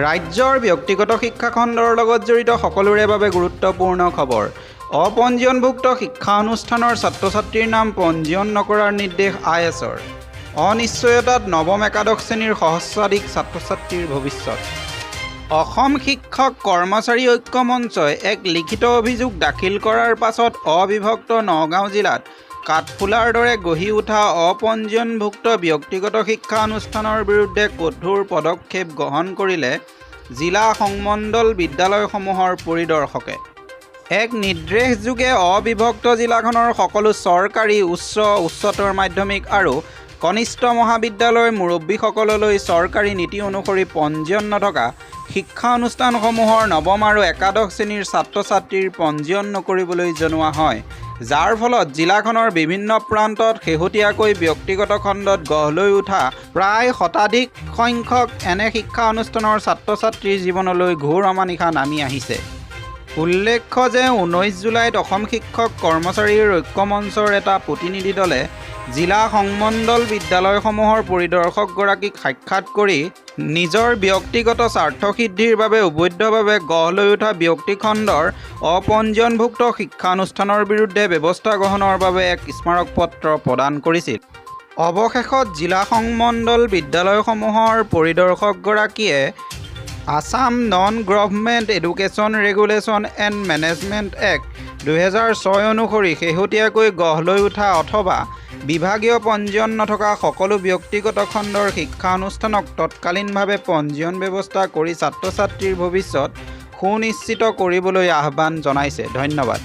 ৰাজ্যৰ ব্যক্তিগত শিক্ষা খণ্ডৰ লগত জড়িত সকলোৰে বাবে গুৰুত্বপূৰ্ণ খবৰ। অপঞ্জীয়নভুক্ত শিক্ষা অনুষ্ঠানৰ ছাত্ৰ-ছাত্ৰীৰ নাম পঞ্জীয়ন নকৰাৰ নিৰ্দেশ IASৰ। অনিশ্চয়তাত নৱম একাদশ শ্ৰেণীৰ সহস্ৰাধিক ছাত্ৰ-ছাত্ৰীৰ ভৱিষ্যত। অসম শিক্ষক কৰ্মচাৰী ঐক্য মঞ্চই এক লিখিত অভিযোগ দাখিল কৰাৰ পাছত অবিভক্ত নগাঁও জিলাত কাঠফুলাৰ দৰে গঢ়ি উঠা অপঞ্জীয়নভুক্ত ব্যক্তিগত শিক্ষা অনুষ্ঠানৰ বিৰুদ্ধে কঠোৰ পদক্ষেপ গ্ৰহণ কৰিলে জিলা সংমণ্ডল বিদ্যালয়সমূহৰ পৰিদৰ্শকে। এক নিৰ্দেশযোগে অবিভক্ত জিলাখনৰ সকলো চৰকাৰী উচ্চতৰ মাধ্যমিক আৰু কনিষ্ঠ মহাবিদ্যালয়ৰ মুৰব্বীসকললৈ চৰকাৰী নীতি অনুসৰি পঞ্জীয়ন নথকা শিক্ষা অনুষ্ঠানসমূহৰ নৱম আৰু একাদশ শ্ৰেণীৰ ছাত্ৰ-ছাত্ৰীৰ পঞ্জীয়ন নকৰিবলৈ জনোৱা হয়, যাৰ ফলত জিলাখনৰ বিভিন্ন প্ৰান্তত শেহতীয়াকৈ ব্যক্তিগত খণ্ডত গঢ় লৈ উঠা প্ৰায় শতাধিক সংখ্যক এনে শিক্ষা অনুষ্ঠানৰ ছাত্ৰ-ছাত্ৰীৰ জীৱনলৈ ঘোৰ অমানিশা নামি আহিছে। উল্লেখ্য যে 19 জুলাইত অসম শিক্ষক কৰ্মচাৰীৰ ঐক্য মঞ্চৰ এটা প্ৰতিনিধি দলে জিলা সংমণ্ডল বিদ্যালয়সমূহৰ পৰিদৰ্শকগৰাকীক সাক্ষাৎ কৰি নিজৰ ব্যক্তিগত স্বাৰ্থসিদ্ধিৰ বাবে অবৈধভাৱে গঢ় লৈ উঠা ব্যক্তিখণ্ডৰ অপঞ্জীয়নভুক্ত শিক্ষানুষ্ঠানৰ বিৰুদ্ধে ব্যৱস্থা গ্ৰহণৰ বাবে এক স্মাৰকপত্ৰ প্ৰদান কৰিছিল। অৱশেষত জিলা সংমণ্ডল বিদ্যালয়সমূহৰ পৰিদৰ্শকগৰাকীয়ে Assam non government education regulation and management act 2006 অনুসৰি শেহতীয়াকৈ গঢ় লৈ উঠা অথবা বিভাগীয় পঞ্জীয়ন নথকা সকলো ব্যক্তিগত খণ্ডৰ শিক্ষা অনুষ্ঠানক তৎকালীনভাৱে পঞ্জীয়ন ব্যৱস্থা কৰি ছাত্ৰ-ছাত্ৰীৰ ভৱিষ্যত সুনিশ্চিত কৰিবলৈ আহ্বান জনাইছে। ধন্যবাদ।